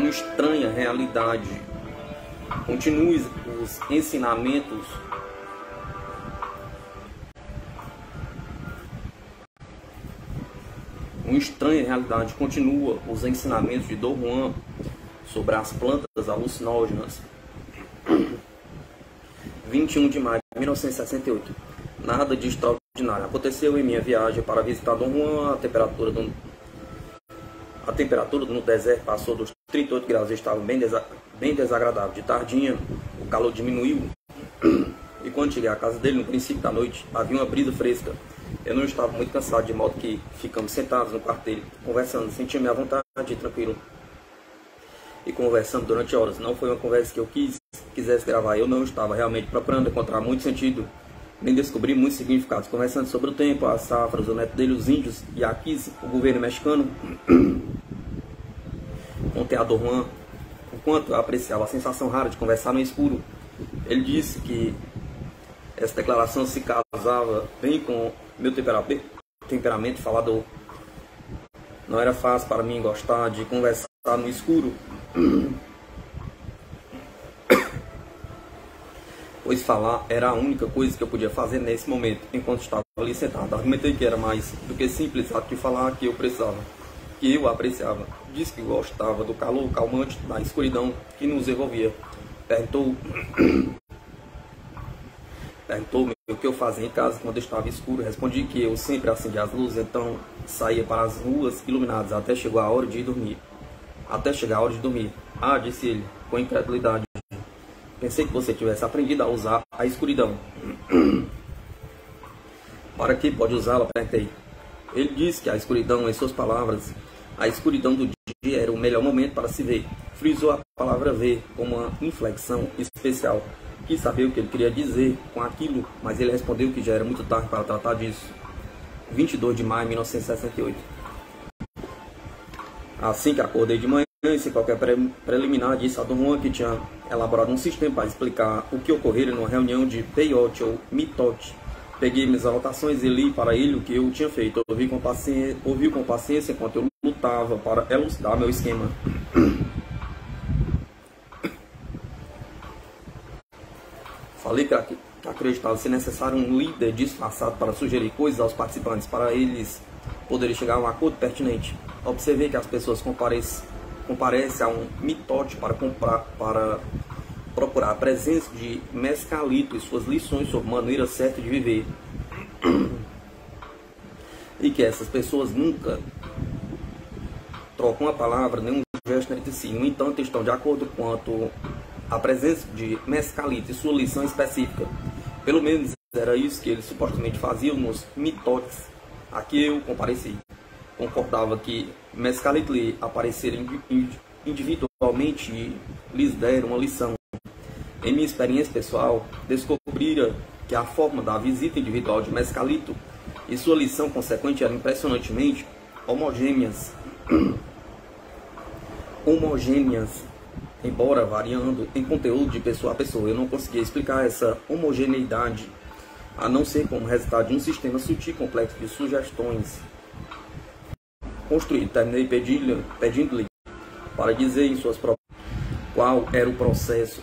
uma estranha realidade. Continue os ensinamentos uma estranha realidade. Continua os ensinamentos de Dom Juan sobre as plantas alucinógenas. 21 de maio de 1968. Nada de extraordinário aconteceu em minha viagem para visitar Dom Juan. A temperatura no deserto passou dos 38 graus e estava bem desagradável. De tardinha, o calor diminuiu. E quando cheguei à casa dele, no princípio da noite, havia uma brisa fresca. Eu não estava muito cansado, de modo que ficamos sentados no quarto dele, conversando. Sentia-me à vontade e tranquilo. E conversando durante horas. Não foi uma conversa que eu quisesse gravar. Eu não estava realmente procurando encontrar muito sentido, nem descobrir muitos significados. Conversando sobre o tempo, as safras, o neto dele, os índios, Yaquis, o governo mexicano. Contei a Dom Juan o quanto eu apreciava a sensação rara de conversar no escuro. Ele disse que essa declaração se casava bem com meu temperamento falador. Não era fácil para mim gostar de conversar no escuro, pois falar era a única coisa que eu podia fazer nesse momento, enquanto estava ali sentado. Argumentei que era mais do que simples ato de falar que eu precisava, que eu apreciava. Disse que gostava do calor calmante da escuridão que nos envolvia. Perguntou-me o que eu fazia em casa quando estava escuro. Respondi que eu sempre acendia as luzes, então saía para as ruas iluminadas até chegar a hora de dormir. Ah, disse ele, com incredulidade. Pensei que você tivesse aprendido a usar a escuridão. Para que pode usá-la? Perguntei. Ele disse que a escuridão, em suas palavras, a escuridão do dia era o melhor momento para se ver. Frisou a palavra ver como uma inflexão especial. Quis saber o que ele queria dizer com aquilo, mas ele respondeu que já era muito tarde para tratar disso. 22 de maio de 1968. Assim que acordei de manhã, sem qualquer preliminar, disse a Dom Juan que tinha elaborado um sistema para explicar o que ocorrera numa reunião de peyote ou mitote. Peguei minhas anotações e li para ele o que eu tinha feito. Ouvi com paciência enquanto eu lutava para elucidar meu esquema. Falei que acreditava ser necessário um líder disfarçado para sugerir coisas aos participantes, para eles poderem chegar a um acordo pertinente. Observei que as pessoas comparecem a um mitote para procurar a presença de mescalito e suas lições sobre maneira certa de viver. E que essas pessoas nunca trocam uma palavra, nem um gesto entre si. No entanto, estão de acordo quanto à presença de mescalito e sua lição específica. Pelo menos era isso que eles supostamente faziam nos mitotes a que eu compareci. Concordava que mescalito lhe apareceram individualmente e lhes deram uma lição. Em minha experiência pessoal, descobrira que a forma da visita individual de mescalito e sua lição consequente eram impressionantemente homogêneas, embora variando em conteúdo de pessoa a pessoa. Eu não conseguia explicar essa homogeneidade a não ser como resultado de um sistema sutil e complexo de sugestões construído. Terminei pedindo-lhe para dizer em suas próprias qual era o processo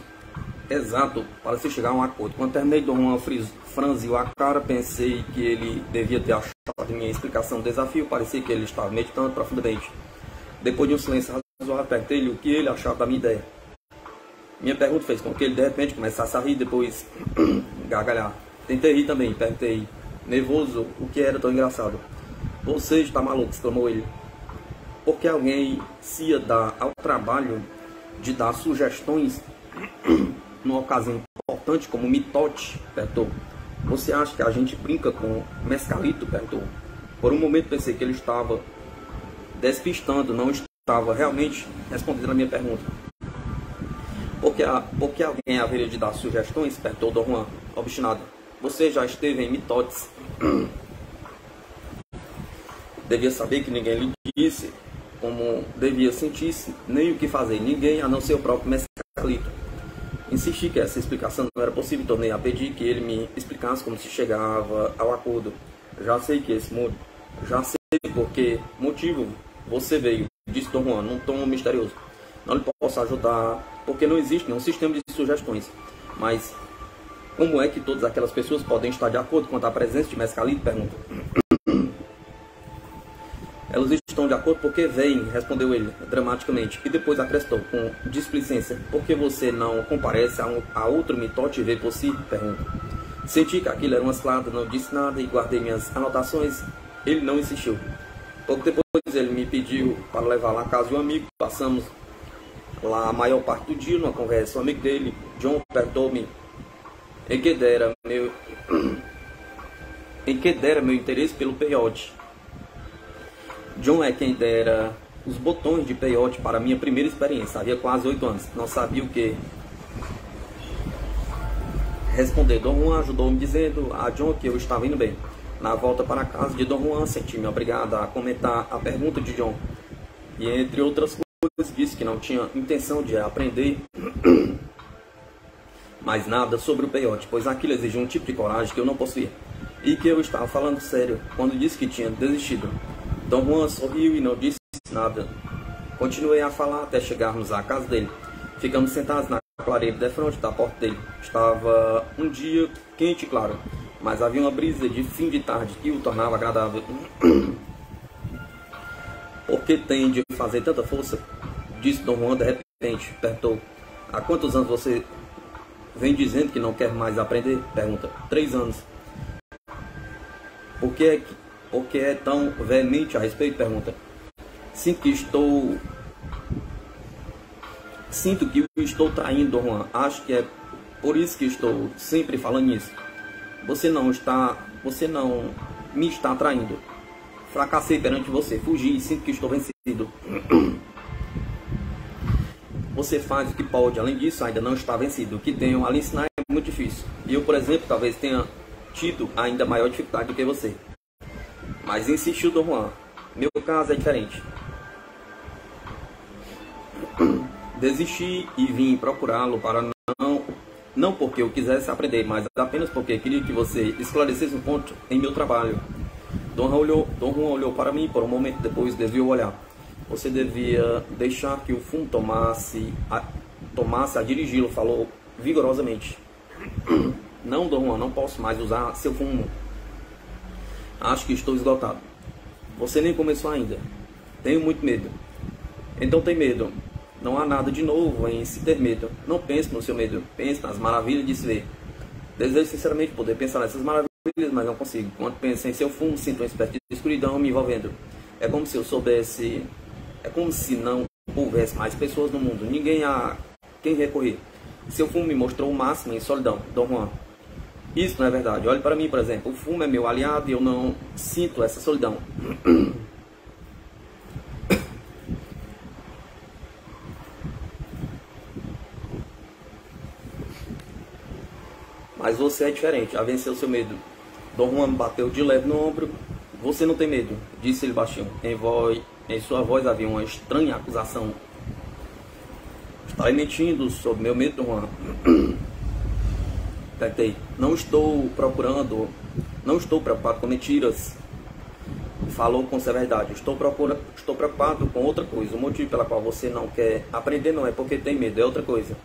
exato para se chegar a um acordo. Quando terminei, Dom Juan franziu a cara. Pensei que ele devia ter achado minha explicação um desafio. Parecia que ele estava meditando profundamente. Depois de um silêncio razoável, perguntei-lhe o que ele achava da minha ideia. Minha pergunta fez com que ele de repente começasse a rir, depois gargalhar. Tentei rir também, perguntei, nervoso, o que era tão engraçado. Você está maluco, exclamou ele. Porque alguém se ia dar ao trabalho de dar sugestões numa ocasião importante como mitote? Perguntou. Você acha que a gente brinca com mescalito? Perguntou. Por um momento pensei que ele estava despistando, não estava realmente respondendo a minha pergunta. Por que alguém haveria de dar sugestões? Perguntou Dom Juan, obstinado. Você já esteve em mitotes? Devia saber que ninguém lhe disse como devia sentir-se, nem o que fazer. Ninguém, a não ser o próprio mescalito. Insisti que essa explicação não era possível, tornei a pedir que ele me explicasse como se chegava ao acordo. Já sei por que motivo você veio, disse Dom Juan, num tom misterioso. não lhe posso ajudar, porque não existe nenhum sistema de sugestões. Mas como é que todas aquelas pessoas podem estar de acordo quanto à presença de mescalina? Pergunta. Elas estão de acordo porque veem, respondeu ele dramaticamente, e depois acrescentou com displicência: por que você não comparece a outro mitote e vê por si? Pergunta. Senti que aquilo era uma cilada, não disse nada e guardei minhas anotações. Ele não insistiu. Pouco depois ele me pediu para levar lá à casa de um amigo. Passamos lá a maior parte do dia numa conversa. O amigo dele, John, perguntou-me em que dera meu interesse pelo peiote. John é quem dera os botões de peiote para minha primeira experiência. Havia quase 8 anos. Não sabia o que responder. Dom Juan ajudou-me dizendo a John que eu estava indo bem. Na volta para a casa de Dom Juan, senti-me obrigado a comentar a pergunta de John. E entre outras coisas, disse que não tinha intenção de aprender mais nada sobre o peiote, pois aquilo exigia um tipo de coragem que eu não possuía. E que eu estava falando sério quando disse que tinha desistido. Dom Juan sorriu e não disse nada. Continuei a falar até chegarmos à casa dele. Ficamos sentados na clareira defronte da porta dele. Estava um dia quente e claro, mas havia uma brisa de fim de tarde que o tornava agradável. Por que tem de fazer tanta força? Disse Dom Juan de repente. Perguntou. Há quantos anos você vem dizendo que não quer mais aprender? Pergunta. 3 anos. Por que é tão veemente a respeito? Pergunta. Sinto que o estou traindo, Dom Juan. Acho que é por isso que estou sempre falando nisso. Você não me está traindo. Fracassei perante você, fugi e sinto que estou vencido. Você faz o que pode, além disso ainda não está vencido. O que tenho a lhe ensinar é muito difícil. E eu, por exemplo, talvez tenha tido ainda maior dificuldade do que você. Mas insistiu Dom Juan. Meu caso é diferente. Desisti e vim procurá-lo para não porque eu quisesse aprender, mas apenas porque queria que você esclarecesse um ponto em meu trabalho. Dom Juan olhou para mim por um momento, depois desviou o olhar. Você devia deixar que o fumo tomasse a dirigi-lo, falou vigorosamente. Não, Dom Juan, não posso mais usar seu fumo. Acho que estou esgotado. Você nem começou ainda. Tenho muito medo. Então tem medo. Não há nada de novo em se ter medo. Não pense no seu medo. Pense nas maravilhas de se ver. Desejo sinceramente poder pensar nessas maravilhas, mas não consigo. Quando penso em seu fumo, sinto uma espécie de escuridão me envolvendo. É como se eu soubesse... É como se não houvesse mais pessoas no mundo. Ninguém a quem recorrer. Seu fumo me mostrou o máximo em solidão. Dom Juan. Isso não é verdade. Olhe para mim, por exemplo. O fumo é meu aliado e eu não sinto essa solidão. Mas você é diferente. Já venceu seu medo. Dom Juan bateu de leve no ombro. Você não tem medo, disse ele baixinho. Em sua voz havia uma estranha acusação. Está mentindo sobre meu medo, Dom Juan. Tentei. Não estou preocupado com mentiras. Falou com severidade. Estou preocupado com outra coisa. O motivo pela qual você não quer aprender não é porque tem medo, é outra coisa.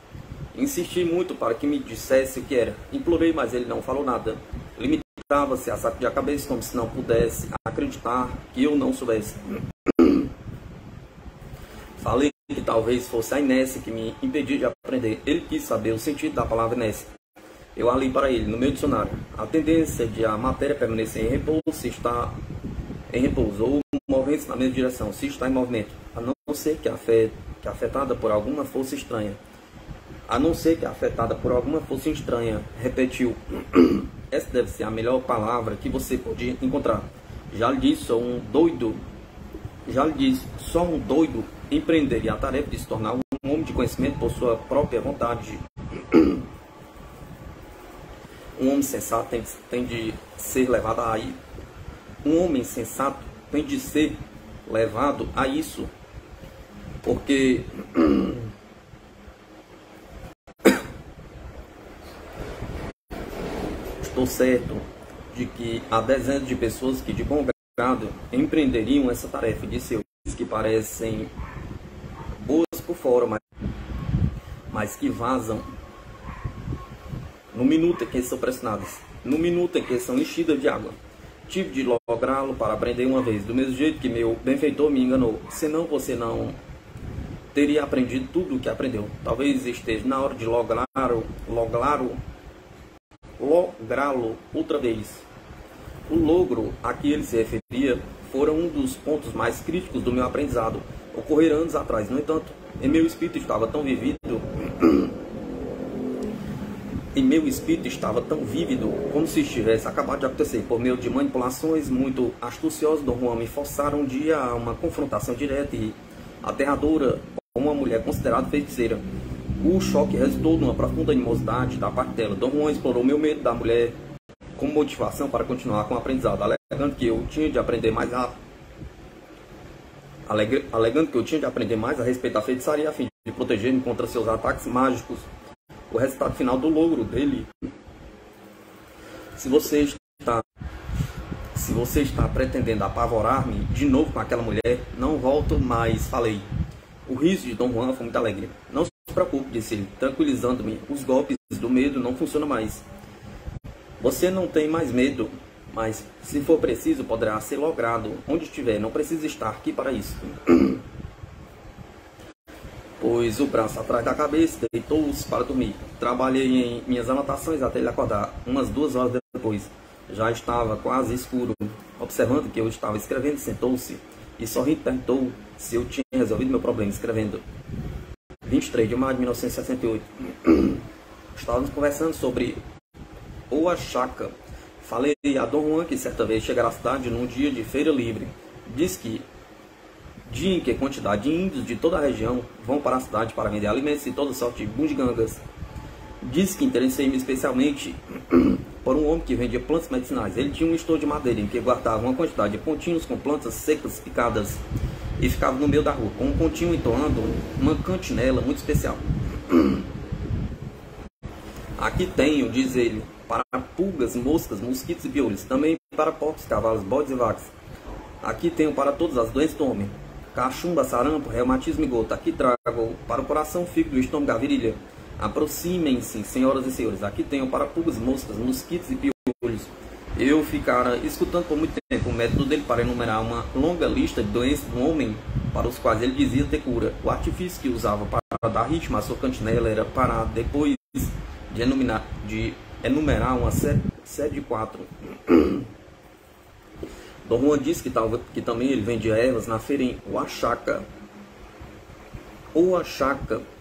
Insisti muito para que me dissesse o que era. Implorei, mas ele não falou nada. Limitava-se a sacudir a cabeça como se não pudesse acreditar que eu não soubesse. Falei que talvez fosse a inércia que me impedia de aprender. Ele quis saber o sentido da palavra inércia. Eu ali para ele, no meu dicionário. A tendência de a matéria permanecer em repouso, se está em repouso, ou movendo-se na mesma direção, se está em movimento, a não ser que afetada por alguma força estranha. A não ser que afetada por alguma força estranha, repetiu. Essa deve ser a melhor palavra que você pode encontrar. Já lhe disse, só um doido empreenderia a tarefa de se tornar um homem de conhecimento por sua própria vontade. Um homem sensato tem de ser levado a isso. Um homem sensato tem de ser levado a isso. Porque estou certo de que há dezenas de pessoas que de bom grado empreenderiam essa tarefa, disse eu, que parecem boas por fora, mas que vazam no minuto em que são pressionadas, no minuto em que são enchidas de água. Tive de lográ-lo para aprender uma vez, do mesmo jeito que meu benfeitor me enganou. Senão você não teria aprendido tudo o que aprendeu. Talvez esteja na hora de lográ-lo outra vez. O logro a que ele se referia foram um dos pontos mais críticos do meu aprendizado. Ocorreram anos atrás. No entanto, em meu espírito estava tão vívido como se estivesse acabado de acontecer. Por meio de manipulações muito astuciosas, Dom Juan me forçaram um dia a uma confrontação direta e aterradora com uma mulher considerada feiticeira. O choque resultou numa profunda animosidade da parte dela. Dom Juan explorou meu medo da mulher como motivação para continuar com o aprendizado, alegando que eu tinha de aprender mais a respeito da feitiçaria a fim de proteger-me contra seus ataques mágicos. O resultado final do logro dele. Se você está pretendendo apavorar-me de novo com aquela mulher, não volto mais, falei. O riso de Dom Juan foi muito alegre. Não se preocupe, disse ele, tranquilizando-me. Os golpes do medo não funcionam mais. Você não tem mais medo, mas se for preciso, poderá ser logrado. Onde estiver, não precisa estar aqui para isso. Pôs o braço atrás da cabeça, deitou-se para dormir. Trabalhei em minhas anotações até ele acordar. Umas 2 horas depois, já estava quase escuro. Observando que eu estava escrevendo, sentou-se e sorrindo perguntou se eu tinha resolvido meu problema escrevendo. 23 de maio de 1968. Estávamos conversando sobre Oaxaca. Falei a Dom Juan que certa vez chegara à cidade num dia de feira livre. Diz que dia em que quantidade de índios de toda a região vão para a cidade para vender alimentos e toda sorte de bundigangas. Disse que interessei-me especialmente por um homem que vendia plantas medicinais. Ele tinha um estouro de madeira em que guardava uma quantidade de pontinhos com plantas secas picadas e ficava no meio da rua, com um pontinho entoando uma cantinela muito especial. Aqui tenho, diz ele, para pulgas, moscas, mosquitos e piolhos, também para porcos, cavalos, bodes e vacas. Aqui tenho para todas as doenças do homem. Cachumba, sarampo, reumatismo e gota. Aqui trago para o coração, fígado, estômago, a virilha. Aproximem-se, senhoras e senhores. Aqui tenho para pulgas, moscas, mosquitos e piolhos. Eu ficara escutando por muito tempo o método dele para enumerar uma longa lista de doenças do homem para os quais ele dizia ter cura. O artifício que usava para dar ritmo à sua cantinela era para, depois de enumerar uma série de 4. Dom Juan disse que também ele vendia ervas na feira em Oaxaca.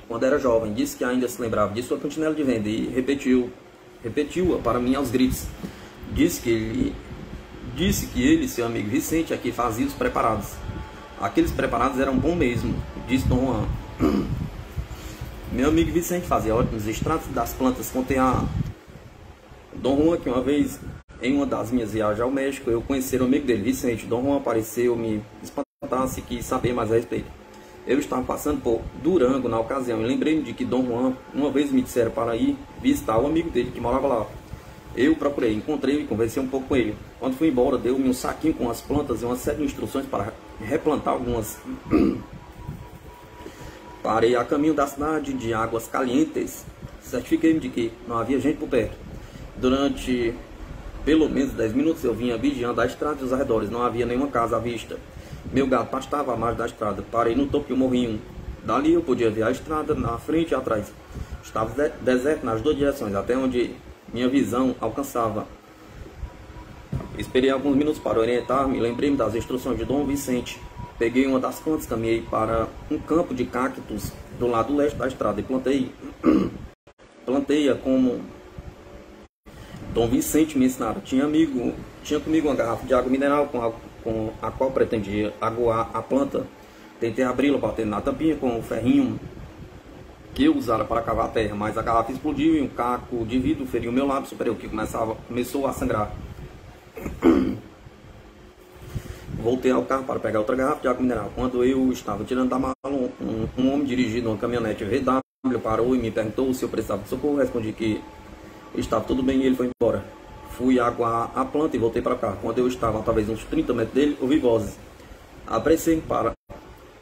Quando era jovem, disse que ainda se lembrava de sua cantinela de venda e repetiu-a para mim aos gritos. Disse que ele e seu amigo Vicente aqui faziam os preparados. Aqueles preparados eram bons mesmo, disse Dom Juan. Meu amigo Vicente fazia ótimos extratos das plantas com TA. Dom Juan, que uma vez, em uma das minhas viagens ao México, eu conheci o amigo dele, Vicente. Dom Juan apareceu, me espantasse e quis saber mais a respeito. Eu estava passando por Durango na ocasião e lembrei-me de que Dom Juan uma vez me disseram para ir visitar o amigo dele que morava lá. Eu procurei, encontrei e conversei um pouco com ele. Quando fui embora, deu-me um saquinho com as plantas e uma série de instruções para replantar algumas. Parei a caminho da cidade de Águas Calientes. Certifiquei-me de que não havia gente por perto. Durante pelo menos 10 minutos eu vinha vigiando a estrada e os arredores. Não havia nenhuma casa à vista. Meu gato pastava à margem da estrada. Parei no topo de um morrinho. Dali eu podia ver a estrada na frente e atrás. Estava deserto nas 2 direções, até onde minha visão alcançava. Esperei alguns minutos para orientar-me. Lembrei-me das instruções de Dom Vicente. Peguei uma das plantas, caminhei para um campo de cactos do lado leste da estrada e plantei-a como Dom Vicente me ensinara. Tinha comigo uma garrafa de água mineral com a qual pretendia aguar a planta. Tentei abri-la batendo na tampinha com um ferrinho que eu usara para cavar a terra, mas a garrafa explodiu e um caco de vidro feriu meu lábio superior, que começou a sangrar. Voltei ao carro para pegar outra garrafa de água mineral. Quando eu estava tirando da mala, um homem dirigindo uma caminhonete VW parou e me perguntou se eu precisava de socorro. Respondi que estava tudo bem e ele foi embora. Fui aguar a planta e voltei para cá. Quando eu estava a talvez uns 30 metros dele, ouvi vozes. Apressei-me para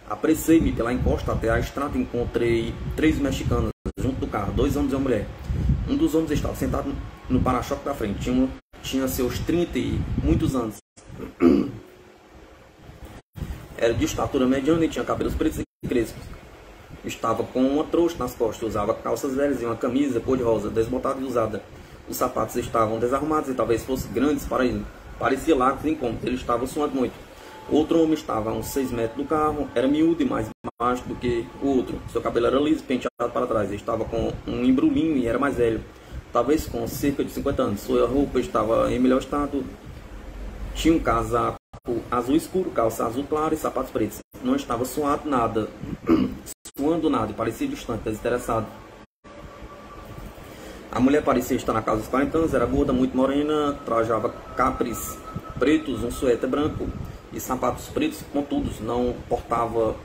Apressei-me pela encosta até a estrada e encontrei 3 mexicanos junto do carro, 2 homens e uma mulher. Um dos homens estava sentado no para-choque da frente, tinha seus 30 e muitos anos. Era de estatura mediana e tinha cabelos pretos e crespos. Estava com uma trouxa nas costas, usava calças velhas e uma camisa cor-de-rosa, desbotada e usada. Os sapatos estavam desarrumados e talvez fossem grandes para ele. Parecia largos e incômodos, ele estava suando muito. Outro homem estava a uns 6 metros do carro, era miúdo e mais baixo do que o outro. Seu cabelo era liso, penteado para trás. Ele estava com um embrulhinho e era mais velho, talvez com cerca de 50 anos. Sua roupa estava em melhor estado. Tinha um casaco azul escuro, calça azul clara e sapatos pretos. Não estava suando nada, e parecia distante, desinteressado. A mulher parecia estar na casa dos 40 anos, era gorda, muito morena, trajava capris pretos, um suéter branco e sapatos pretos pontudos. Não portava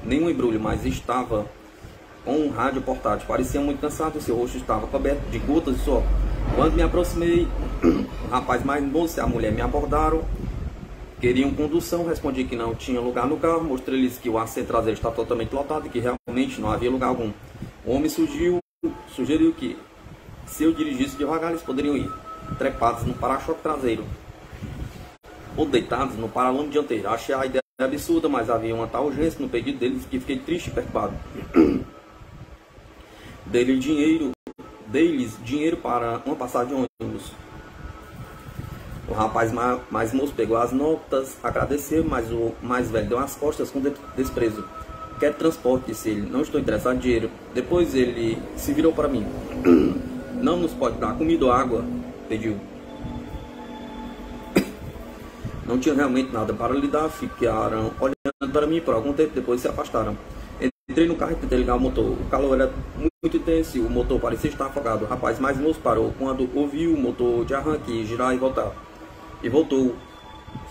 nenhum embrulho, mas estava com um rádio portátil. Parecia muito cansado, seu rosto estava coberto de gotas de suor. Quando me aproximei, o rapaz mais moço e a mulher me abordaram. Queriam condução, respondi que não tinha lugar no carro, mostrei-lhes que o assento traseiro estava totalmente lotado e que realmente não havia lugar algum. O homem sugeriu que, se eu dirigisse devagar, eles poderiam ir, trepados no para-choque traseiro ou deitados no paralama dianteiro. Achei a ideia absurda, mas havia uma tal urgência no pedido deles que fiquei triste e preocupado. Dei-lhes dinheiro para uma passagem de ônibus. O rapaz mais moço pegou as notas, agradeceu, mas o mais velho deu as costas com desprezo. Quer transporte, disse ele. Não estou interessado em dinheiro. Depois ele se virou para mim. Não nos pode dar comida ou água? Pediu. Não tinha realmente nada para lhe dar. Ficaram olhando para mim por algum tempo, depois se afastaram. Entrei no carro e tentei ligar o motor. O calor era muito intenso e o motor parecia estar afogado. O rapaz mais moço parou quando ouviu o motor de arranque girar e voltar. E voltou,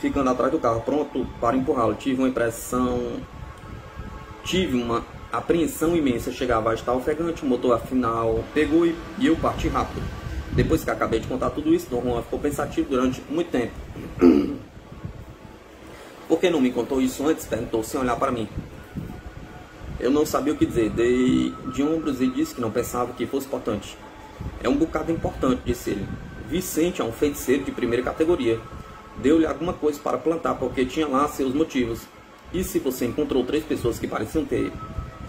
ficando atrás do carro, pronto para empurrá-lo. Tive uma apreensão imensa. Chegava a estar ofegante. O motor afinal pegou e eu parti rápido. Depois que acabei de contar tudo isso, Dom Juan ficou pensativo durante muito tempo. Por que não me contou isso antes? Perguntou sem olhar para mim. Eu não sabia o que dizer. Dei de ombros e disse que não pensava que fosse importante. É um bocado importante, disse ele. Vicente é um feiticeiro de primeira categoria. Deu-lhe alguma coisa para plantar, porque tinha lá seus motivos. E se você encontrou 3 pessoas que pareciam ter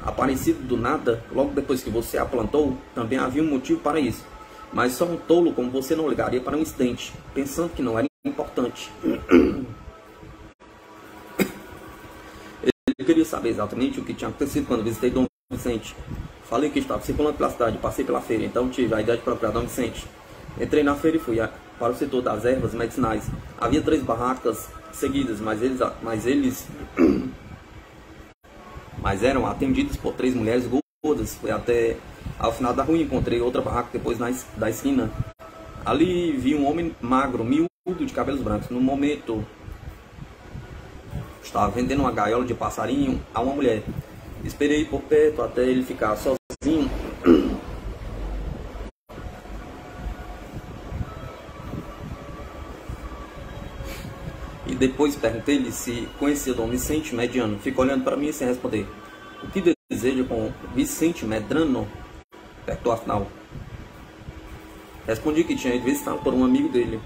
aparecido do nada, logo depois que você a plantou, também havia um motivo para isso. Mas só um tolo como você não ligaria para um instante, pensando que não era importante. Eu queria saber exatamente o que tinha acontecido quando visitei Dom Vicente. Falei que estava circulando pela cidade, passei pela feira, então tive a ideia de procurar Dom Vicente. Entrei na feira e fui para o setor das ervas medicinais. Havia 3 barracas seguidas, mas eram atendidos por 3 mulheres gordas. Fui até ao final da rua e encontrei outra barraca depois da esquina. Ali vi um homem magro, miúdo, de cabelos brancos. No momento, estava vendendo uma gaiola de passarinho a uma mulher. Esperei por perto até ele ficar sozinho. E depois perguntei-lhe se conhecia Dom Vicente Mediano. Ficou olhando para mim sem responder. O que deseja com Vicente Medrano? Perguntou afinal. Respondi que tinha ido visitá-lo por um amigo dele.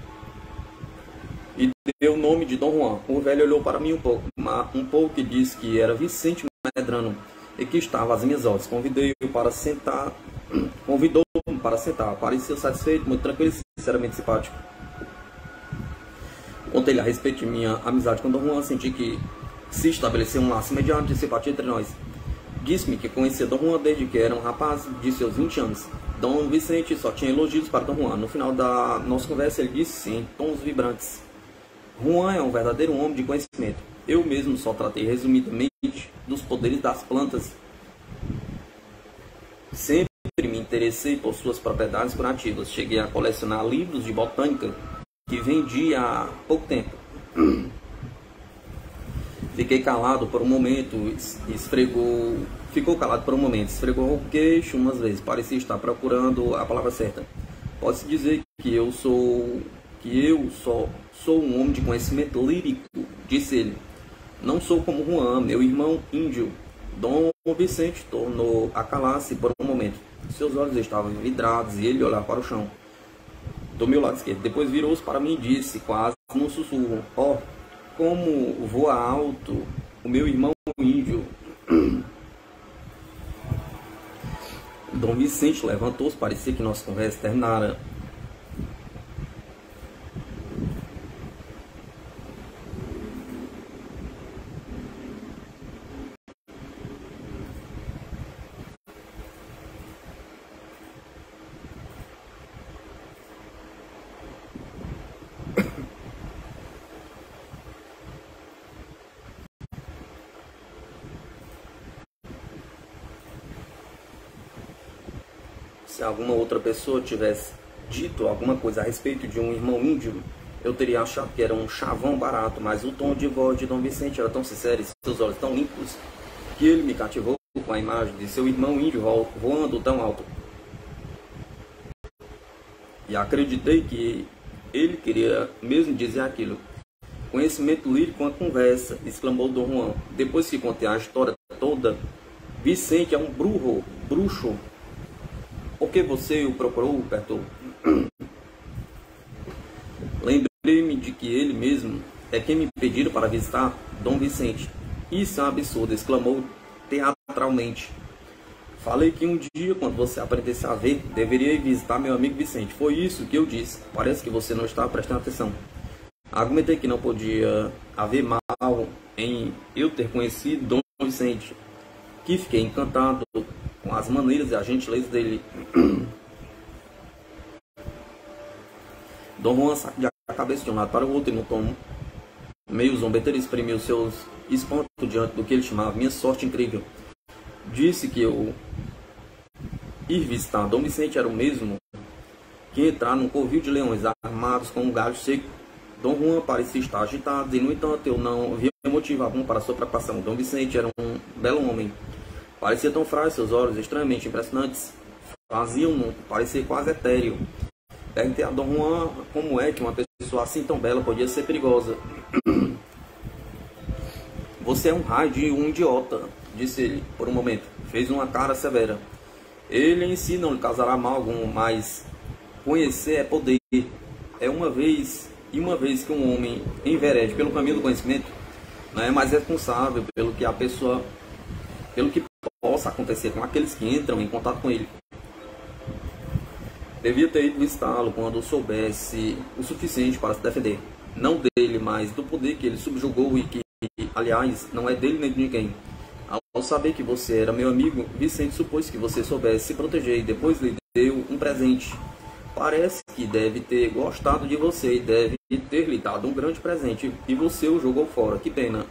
E deu o nome de Dom Juan. O velho olhou para mim um pouco e disse que era Vicente Medrano e que estava às minhas ordens. Convidou-me para sentar. Parecia satisfeito, muito tranquilo e sinceramente simpático. Contei-lhe a respeito de minha amizade com Dom Juan. Senti que se estabeleceu um laço imediato de simpatia entre nós. Disse-me que conhecia Dom Juan desde que era um rapaz de seus 20 anos. Dom Vicente só tinha elogios para Dom Juan. No final da nossa conversa ele disse sim, em tons vibrantes: Juan é um verdadeiro homem de conhecimento. Eu mesmo só tratei resumidamente dos poderes das plantas. Sempre me interessei por suas propriedades curativas. Cheguei a colecionar livros de botânica que vendi há pouco tempo. Ficou calado por um momento, esfregou o queixo umas vezes, parecia estar procurando a palavra certa. Pode-se dizer que eu só sou um homem de conhecimento lírico, disse ele. Não sou como Juan, meu irmão índio. Dom Vicente tornou a calar-se por um momento. Seus olhos estavam vidrados e ele olhava para o chão do meu lado esquerdo. Depois virou-se para mim e disse, quase num sussurro: ó, como voa alto o meu irmão índio. Dom Vicente levantou-se, parecia que nossa conversa terminara. Se alguma outra pessoa tivesse dito alguma coisa a respeito de um irmão índio, eu teria achado que era um chavão barato, mas o tom de voz de Dom Vicente era tão sincero e seus olhos tão limpos que ele me cativou com a imagem de seu irmão índio voando tão alto. E acreditei que ele queria mesmo dizer aquilo. Conhecimento lírico com a conversa, exclamou Dom Juan. Depois que contei a história toda, Vicente é um bruxo. Por que você o procurou, perguntou. Lembrei-me de que ele mesmo é quem me pediram para visitar Dom Vicente. Isso é um absurdo, exclamou teatralmente. Falei que um dia, quando você aprendesse a ver, deveria ir visitar meu amigo Vicente. Foi isso que eu disse. Parece que você não está prestando atenção. Argumentei que não podia haver mal em eu ter conhecido Dom Vicente, que fiquei encantado com as maneiras e a gentileza dele. Dom Juan sacudiu a cabeça de um lado para o outro e no tom meio zombeteiro exprimiu seus espantos diante do que ele chamava minha sorte incrível. Disse que eu ir visitar Dom Vicente era o mesmo que entrar num covil de leões armados com um galho seco. Dom Juan parecia estar agitado e, no entanto, eu não via motivo algum para sua preocupação. Dom Vicente era um belo homem. Parecia tão frágil, seus olhos extremamente impressionantes faziam-no parecer quase etéreo. Perguntei a Dom Juan como é que uma pessoa assim tão bela podia ser perigosa. Você é um raio de um idiota, disse ele por um momento. Fez uma cara severa. Ele em si não lhe causará mal algum, mas conhecer é poder. É uma vez que um homem enverede pelo caminho do conhecimento, não é mais responsável pelo que possa acontecer com aqueles que entram em contato com ele. Devia ter ido visitá-lo quando soubesse o suficiente para se defender. Não dele, mas do poder que ele subjugou e que, aliás, não é dele nem de ninguém. Ao saber que você era meu amigo, Vicente supôs que você soubesse se proteger e depois lhe deu um presente. Parece que deve ter gostado de você e deve ter lhe dado um grande presente e você o jogou fora. Que pena.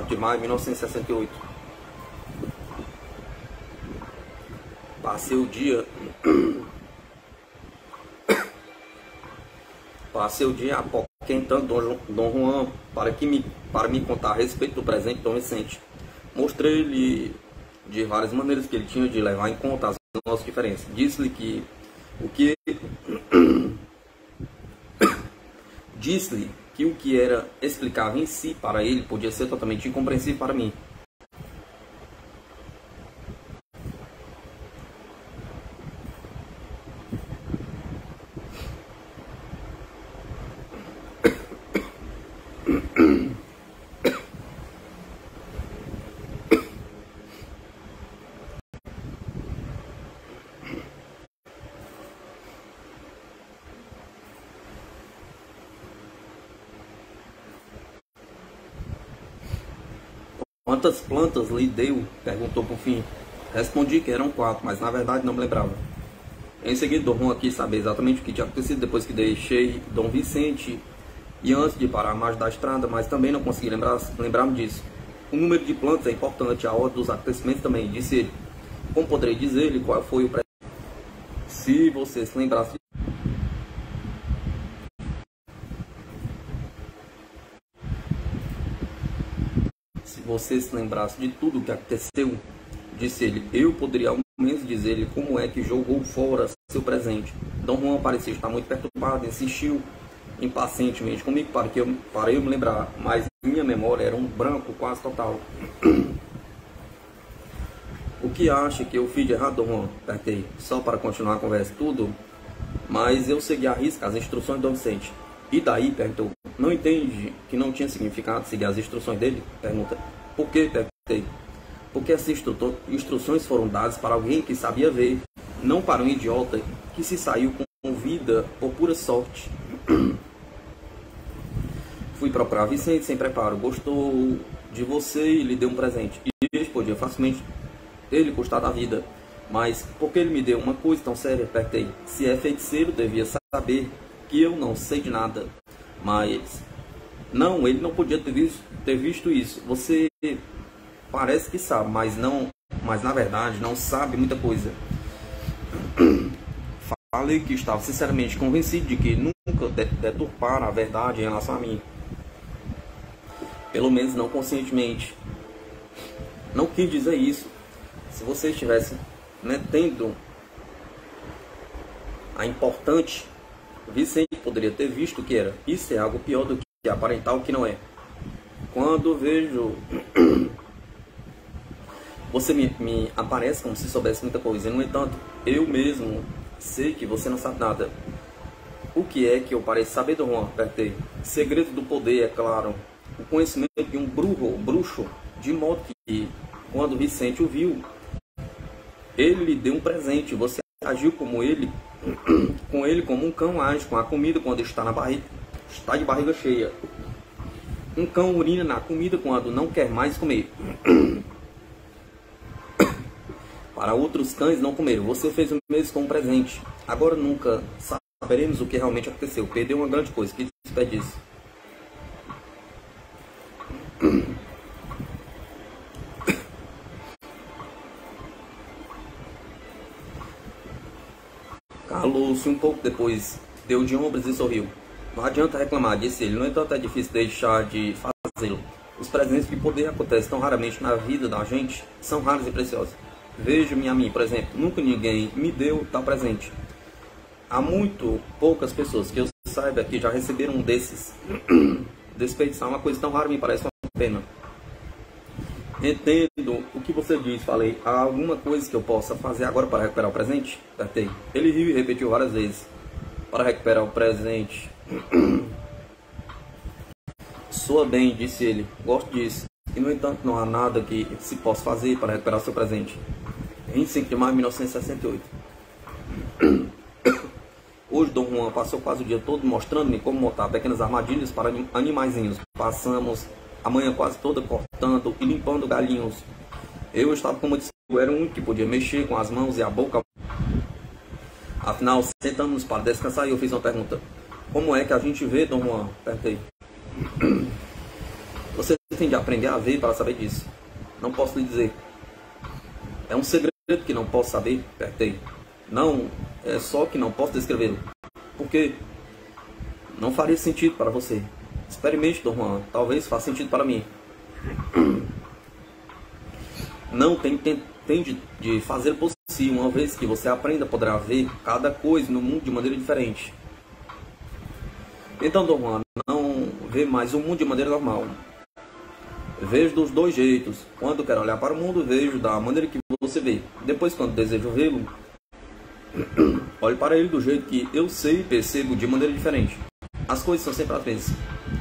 De maio de 1968. Passei o dia apoquentando Dom Juan para me contar a respeito do presente de Dom Vicente. Mostrei-lhe de várias maneiras que ele tinha de levar em conta as nossas diferenças. Disse-lhe que o que era explicável em si para ele podia ser totalmente incompreensível para mim. Quantas plantas lhe deu? Perguntou por fim. Respondi que eram 4, mas na verdade não me lembrava. Em seguida, Dom Juan quis saber exatamente o que tinha acontecido depois que deixei Dom Vicente e antes de parar a margem da estrada, mas também não consegui lembrar-me disso. O número de plantas é importante, a ordem dos acontecimentos também, disse ele. Como poderei dizer-lhe qual foi o presente? Se você se lembrasse. você se lembrasse de tudo o que aconteceu, disse ele, eu poderia ao menos dizer-lhe como é que jogou fora seu presente. Dom Juan parecia estar muito perturbado, insistiu impacientemente comigo para eu me lembrar, mas minha memória era um branco quase total. O que acha que eu fiz de errado, Dom Juan? Perguntei, só para continuar a conversa. Tudo, mas eu segui à risca as instruções do Vicente. E daí? Perguntou. Não entende que não tinha significado seguir as instruções dele? Pergunta. Por quê? Perguntei. Porque essas instruções foram dadas para alguém que sabia ver, não para um idiota que se saiu com vida por pura sorte. Fui procurar Vicente sem preparo. Gostou de você e lhe deu um presente. E ele podia facilmente ter lhe custado a vida. Mas por que ele me deu uma coisa tão séria? Perguntei. Se é feiticeiro, devia saber que eu não sei de nada. Mas não, ele não podia ter visto isso. Você parece que sabe, mas na verdade não sabe muita coisa. Falei que estava sinceramente convencido de que nunca deturpara a verdade em relação a mim. Pelo menos não conscientemente. Não quis dizer isso. Se você estivesse tendo a importante, Vicente poderia ter visto o que era. Isso é algo pior do que aparentar o que não é. Quando vejo você me aparece como se soubesse muita coisa. E, no entanto, eu mesmo sei que você não sabe nada. O que é que eu pareço saber, Dom Juan? Perguntei. Segredo do poder, é claro. O conhecimento de um bruxo, de modo que, quando Vicente o viu, ele lhe deu um presente. Você agiu com ele como um cão age com a comida quando está de barriga cheia. Um cão urina na comida quando não quer mais comer. Para outros cães não comeram. Você fez o mesmo com um presente. Agora nunca saberemos o que realmente aconteceu. Perdeu uma grande coisa. Que desperdício. Calou-se um pouco depois, deu de ombros e sorriu. Não adianta reclamar, disse ele. No entanto, é difícil deixar de fazê-lo. Os presentes de poder acontecem tão raramente na vida da gente, são raros e preciosos. Veja-me a mim, por exemplo, nunca ninguém me deu tal presente. Há muito poucas pessoas que eu saiba que já receberam um desses. Desperdiçar uma coisa tão rara me parece uma pena. Entendo o que você diz, falei. Há alguma coisa que eu possa fazer agora para recuperar o presente? Apertei. Ele riu e repetiu várias vezes. Para recuperar o presente. Soa bem, disse ele. Gosto disso. E, no entanto, não há nada que se possa fazer para recuperar seu presente. Em 5 de maio de 1968. Hoje, Dom Juan passou quase o dia todo mostrando-me como montar pequenas armadilhas para animaizinhos. Passamos a manhã quase toda cortando e limpando galinhos. Eu estava como disse, eu era o único que podia mexer com as mãos e a boca. Afinal, sentamos para descansar e eu fiz uma pergunta. Como é que a gente vê, Dom Juan? Perguntei. Você tem de aprender a ver para saber disso. Não posso lhe dizer. É um segredo que não posso saber? Perguntei. Não, é só que não posso descrevê-lo. Por quê? Não faria sentido para você. Experimente, Dom Juan. Talvez faça sentido para mim. Não tem de fazer por si. Uma vez que você aprenda, poderá ver cada coisa no mundo de maneira diferente. Então, Dom Juan, não vê mais o mundo de maneira normal. Vejo dos dois jeitos. Quando quero olhar para o mundo, vejo da maneira que você vê. Depois, quando desejo vê-lo, olho para ele do jeito que eu sei e percebo de maneira diferente. As coisas são sempre as mesmas.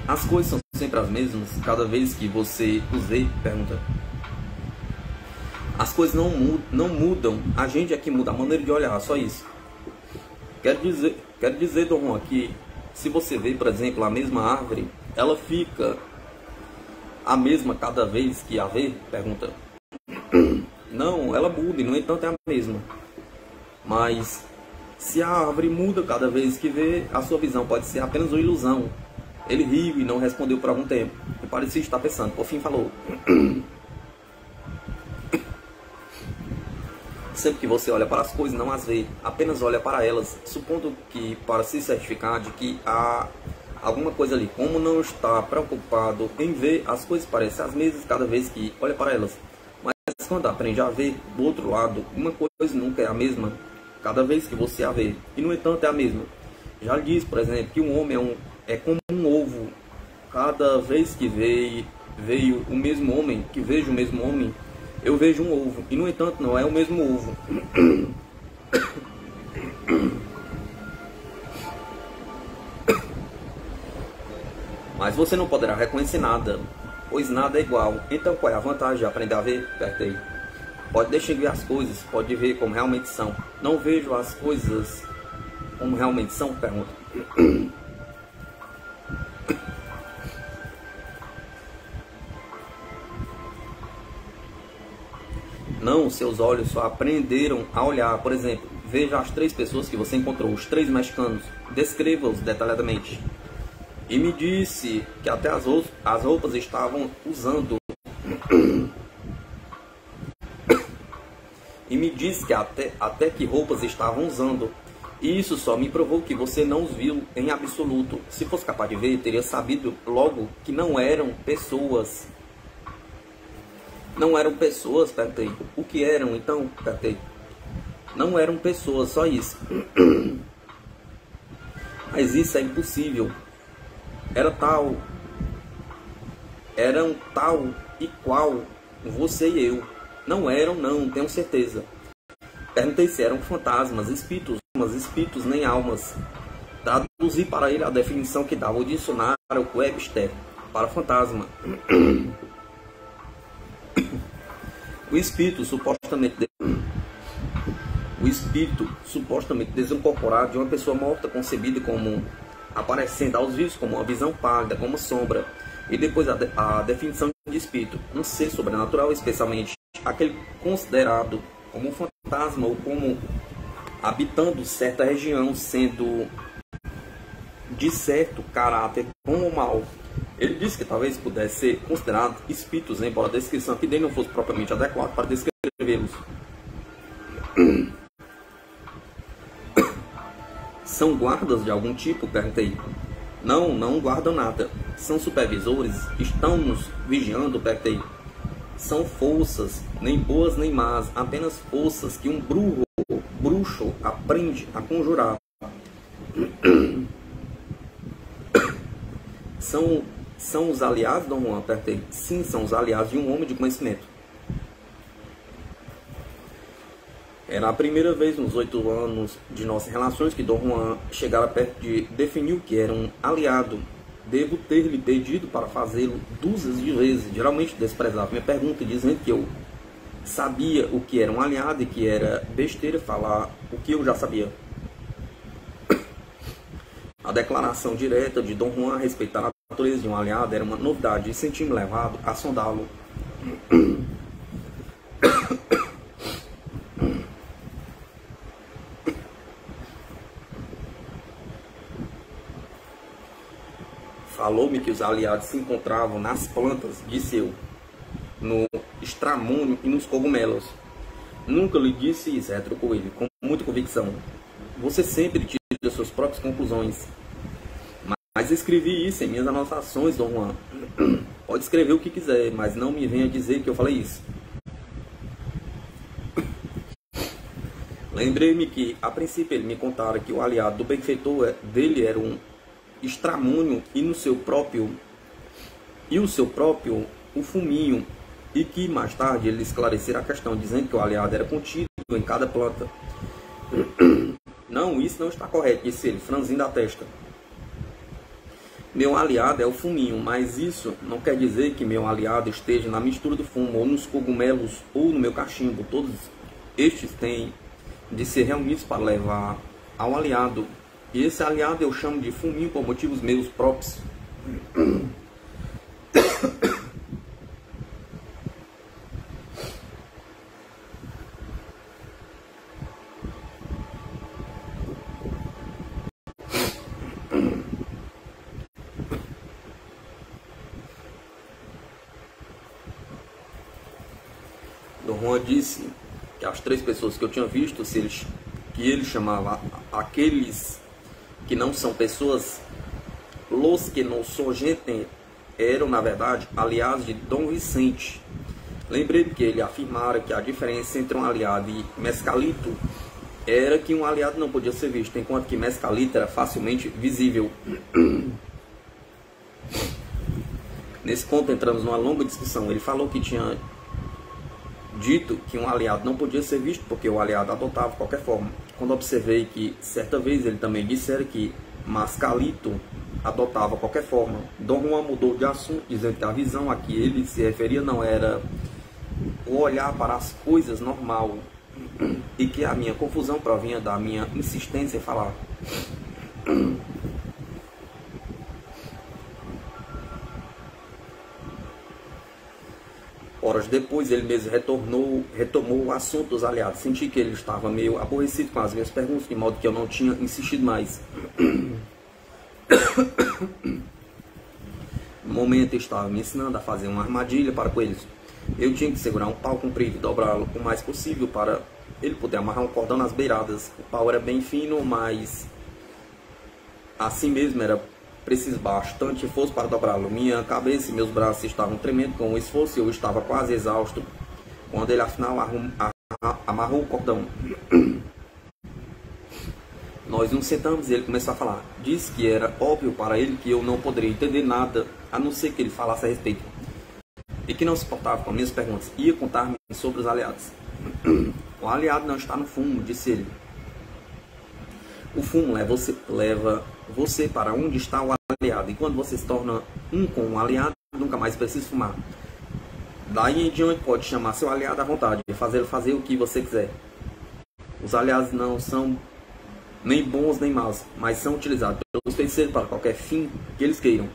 As coisas são sempre as mesmas cada vez que você os vê? Pergunta. As coisas não mudam. A gente é que muda a maneira de olhar, só isso. Quero dizer, Dom Juan, que se você vê, por exemplo, a mesma árvore, ela fica a mesma cada vez que a vê? Pergunta. Não, ela muda e, no entanto, é a mesma. Mas se a árvore muda cada vez que vê, a sua visão pode ser apenas uma ilusão. Ele riu e não respondeu por algum tempo. E parecia estar pensando. Por fim falou. Sempre que você olha para as coisas, não as vê. Apenas olha para elas, supondo que para se certificar de que há alguma coisa ali. Como não está preocupado em ver as coisas parecem as mesmas cada vez que olha para elas. Mas quando aprende a ver do outro lado, uma coisa nunca é a mesma cada vez que você a vê. E no entanto é a mesma. Já lhe diz, por exemplo, que um homem é como um ovo. Cada vez que veio o mesmo homem, que vejo o mesmo homem, eu vejo um ovo. E no entanto não é o mesmo ovo. Mas você não poderá reconhecer nada, pois nada é igual. Então qual é a vantagem de aprender a ver? Perguntei. Pode distinguir as coisas, pode ver como realmente são. Não vejo as coisas como realmente são? Pergunta. Não, seus olhos só aprenderam a olhar. Por exemplo, veja as 3 pessoas que você encontrou, os 3 mexicanos. Descreva-os detalhadamente. E me disse que até as roupas estavam usando. E me disse que até que roupas estavam usando. E isso só me provou que você não os viu em absoluto. Se fosse capaz de ver, teria sabido logo que não eram pessoas. Não eram pessoas, perguntei. O que eram então? Perguntei. Não eram pessoas, só isso. Mas isso é impossível. Eram tal e qual você e eu. Não eram, não, tenho certeza. Perguntei se eram fantasmas, espíritos, nem almas. Traduzi para ele a definição que dava o dicionário Webster para fantasma. O espírito supostamente desincorporado de uma pessoa morta, concebida como aparecendo aos vivos como uma visão pálida, como sombra. E depois a definição de espírito, um ser sobrenatural, especialmente aquele considerado como um fantasma ou como habitando certa região, sendo de certo caráter bom ou mal. Ele disse que talvez pudesse ser considerado espíritos, embora a descrição aqui dele não fosse propriamente adequada para descrevê-los. São guardas de algum tipo? Perguntei. Não guardam nada. São supervisores? Estão nos vigiando? Perguntei. São forças, nem boas nem más, apenas forças que um bruxo aprende a conjurar. São os aliados, Dom Juan? Perguntei. Sim, são os aliados de um homem de conhecimento. Era a primeira vez nos 8 anos de nossas relações que Dom Juan chegara perto de definir o que era um aliado. Devo ter-lhe pedido para fazê-lo dúzias de vezes, geralmente desprezava minha pergunta, dizendo que eu sabia o que era um aliado e que era besteira falar o que eu já sabia. A declaração direta de Dom Juan a respeitar a natureza de um aliado era uma novidade e senti-me levado a sondá-lo. Falou-me que os aliados se encontravam nas plantas, disse eu, no estramônio e nos cogumelos. Nunca lhe disse isso, retrucou ele, com muita convicção. Você sempre tira suas próprias conclusões. Mas escrevi isso em minhas anotações, Dom Juan. Pode escrever o que quiser, mas não me venha dizer que eu falei isso. Lembrei-me que, a princípio, ele me contara que o aliado do benfeitor dele era um estramônio e o seu próprio o fuminho, e que mais tarde ele esclarecera a questão, dizendo que o aliado era contido em cada planta. Não, isso não está correto, disse ele, franzindo a testa. Meu aliado é o fuminho, mas isso não quer dizer que meu aliado esteja na mistura do fumo, ou nos cogumelos, ou no meu cachimbo. Todos estes têm de ser reunidos para levar ao aliado. E esse aliado eu chamo de fuminho por motivos meus próprios. Dom Juan disse que as 3 pessoas que eu tinha visto, que ele chamava aqueles que não são pessoas, Los que no sogenten eram, na verdade, aliados de Dom Vicente. Lembrei que ele afirmara que a diferença entre um aliado e Mescalito era que um aliado não podia ser visto, enquanto que Mescalito era facilmente visível. Nesse ponto entramos numa longa discussão. Ele falou que tinha dito que um aliado não podia ser visto porque o aliado adotava de qualquer forma. Quando observei que certa vez ele também dissera que Mescalito adotava qualquer forma, Dom Juan mudou de assunto, dizendo que a visão a que ele se referia não era o olhar para as coisas normal, e que a minha confusão provinha da minha insistência em falar. Horas depois, ele mesmo retomou o assunto dos aliados. Senti que ele estava meio aborrecido com as minhas perguntas, de modo que eu não tinha insistido mais. No momento, eu estava me ensinando a fazer uma armadilha para coelhos. Eu tinha que segurar um pau comprido e dobrá-lo o mais possível para ele poder amarrar um cordão nas beiradas. O pau era bem fino, mas assim mesmo era preciso bastante esforço para dobrá-lo. Minha cabeça e meus braços estavam tremendo com o esforço e eu estava quase exausto quando ele afinal amarrou o cordão. Nós nos sentamos e ele começou a falar. Disse que era óbvio para ele que eu não poderia entender nada, a não ser que ele falasse a respeito, e que não se importava com minhas perguntas. Ia contar-me sobre os aliados. O aliado não está no fumo, disse ele. O fumo leva você para onde está o aliado, e quando você se torna um com o aliado, nunca mais precisa fumar. Daí em diante pode chamar seu aliado à vontade e fazê-lo fazer o que você quiser. Os aliados não são nem bons nem maus, mas são utilizados pelos feiticeiros para qualquer fim que eles queiram.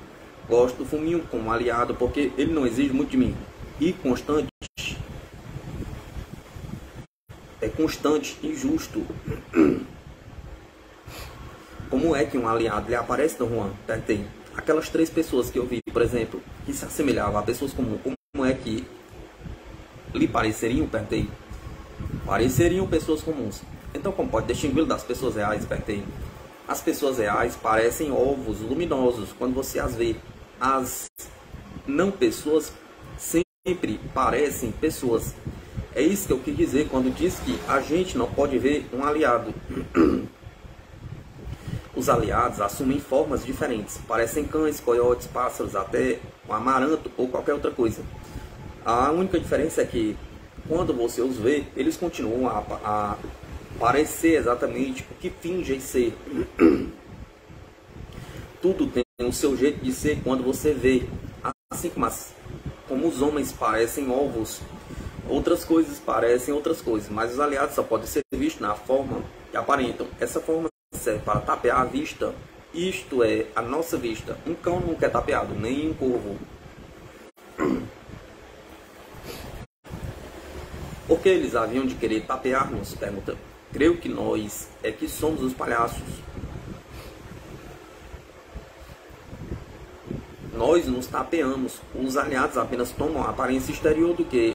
Gosto do fuminho como aliado porque ele não exige muito de mim. E constante e justo. Como é que um aliado lhe aparece, Dom Juan? Perguntei. Aquelas 3 pessoas que eu vi, por exemplo, que se assemelhavam a pessoas comuns, como é que lhe pareceriam? Perguntei. Pareceriam pessoas comuns. Então, como pode distingui-lo das pessoas reais? Perguntei. As pessoas reais parecem ovos luminosos quando você as vê. As não pessoas sempre parecem pessoas. É isso que eu quis dizer quando disse que a gente não pode ver um aliado. Os aliados assumem formas diferentes. Parecem cães, coiotes, pássaros, até um amaranto ou qualquer outra coisa. A única diferença é que quando você os vê, eles continuam a parecer exatamente o que fingem ser. Tudo tem o seu jeito de ser quando você vê. Assim como os homens parecem ovos, outras coisas parecem outras coisas, mas os aliados só podem ser vistos na forma que aparentam. Essa forma serve para tapear a vista, isto é, a nossa vista. Um cão nunca é tapeado, nem um corvo. Por que eles haviam de querer tapear-nos? Pergunta. Creio que nós é que somos os palhaços. Nós nos tapeamos. Os aliados apenas tomam a aparência exterior do que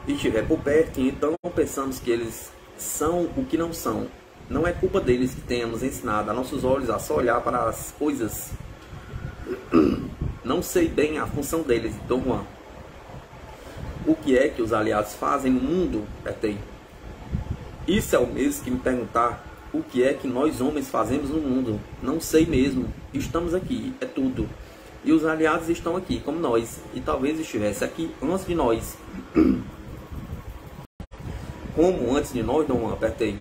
estiver por perto, e então pensamos que eles são o que não são. Não é culpa deles que tenhamos ensinado a nossos olhos a só olhar para as coisas. Não sei bem a função deles, Dom Juan. O que é que os aliados fazem no mundo? Perguntei. Isso é o mesmo que me perguntar o que é que nós homens fazemos no mundo. Não sei mesmo. Estamos aqui, é tudo. E os aliados estão aqui, como nós. E talvez estivesse aqui antes de nós. Como antes de nós, Dom Juan? Apertei.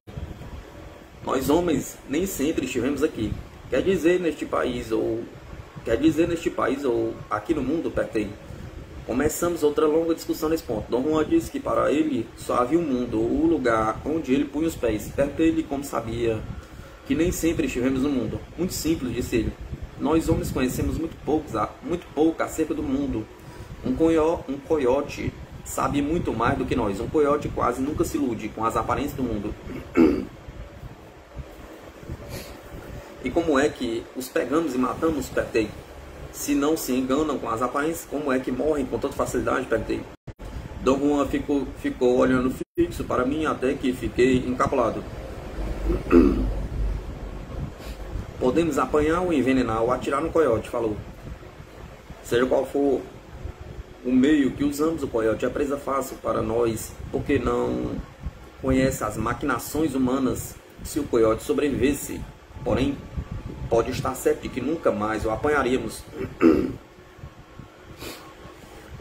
Nós homens nem sempre estivemos aqui. Quer dizer neste país ou aqui no mundo? Apertei. Começamos outra longa discussão nesse ponto. Dom Juan disse que para ele só havia um mundo, o lugar onde ele punha os pés. Perguntei-lhe como sabia que nem sempre estivemos no mundo. Muito simples, disse ele. Nós homens conhecemos muito pouco acerca do mundo. Um coiote sabe muito mais do que nós. Um coiote quase nunca se ilude com as aparências do mundo. E como é que os pegamos e matamos? Perguntei. Se não se enganam com as aparências, como é que morrem com tanta facilidade? Perguntei. Dom Juan ficou olhando fixo para mim até que fiquei encapulado. Podemos apanhar ou envenenar ou atirar no coiote, falou. Seja qual for o meio que usamos, o coiote é presa fácil para nós, porque não conhece as maquinações humanas. Se o coiote sobrevivesse, porém, pode estar certo de que nunca mais o apanharíamos.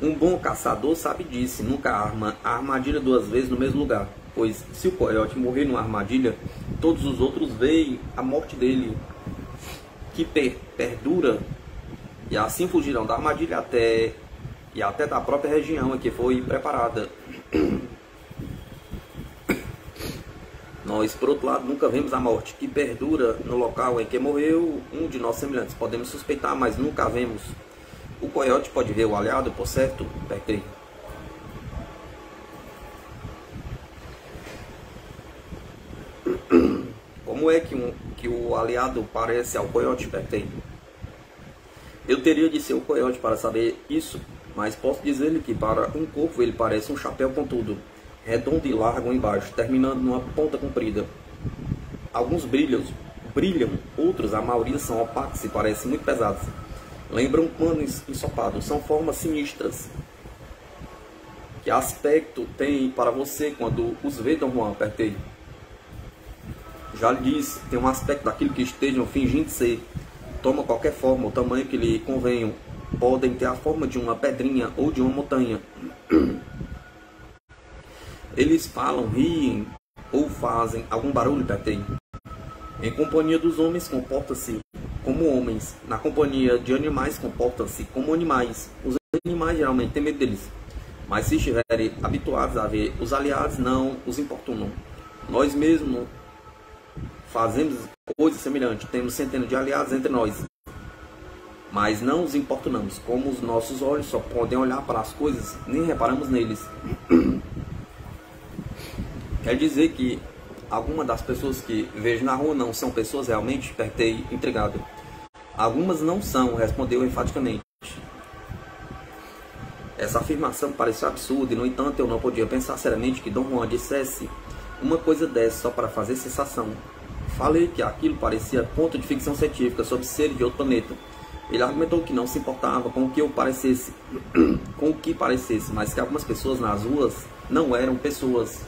Um bom caçador sabe disso, nunca arma a armadilha duas vezes no mesmo lugar, pois se o coiote morrer numa armadilha, todos os outros veem a morte dele, que perdura, e assim fugirão da armadilha até da própria região em que foi preparada. Nós, por outro lado, nunca vemos a morte, que perdura no local em que morreu um de nossos semelhantes. Podemos suspeitar, mas nunca vemos. O coiote pode ver o aliado, por certo? Perguntei. Como é que o aliado parece ao coiote? Perguntei. Eu teria de ser o coiote para saber isso, mas posso dizer-lhe que para um corvo ele parece um chapéu pontudo, redondo e largo embaixo, terminando numa ponta comprida. Alguns brilham, outros, a maioria, são opacos e parecem muito pesados. Lembram pano ensopado, são formas sinistras. Que aspecto tem para você quando os vê, Dom Juan? Apertei. Já lhe disse, tem um aspecto daquilo que estejam fingindo ser. Toma qualquer forma, o tamanho que lhe convenham. Podem ter a forma de uma pedrinha ou de uma montanha. Eles falam, riem ou fazem algum barulho, Apertei. Em companhia dos homens, comporta-se como homens. Na companhia de animais, comportam-se como animais. Os animais geralmente têm medo deles, mas se estiverem habituados a ver os aliados, não os importunam. Nós mesmos fazemos coisas semelhantes. Temos centenas de aliados entre nós, mas não os importunamos. Como os nossos olhos só podem olhar para as coisas, nem reparamos neles. Quer dizer que algumas das pessoas que vejo na rua não são pessoas realmente? Perguntei, intrigado. Algumas não são, respondeu enfaticamente. Essa afirmação pareceu absurda e, no entanto, eu não podia pensar seriamente que Dom Juan dissesse uma coisa dessa só para fazer sensação. Falei que aquilo parecia conto de ficção científica sobre seres de outro planeta. Ele argumentou que não se importava com o que parecesse, mas que algumas pessoas nas ruas não eram pessoas.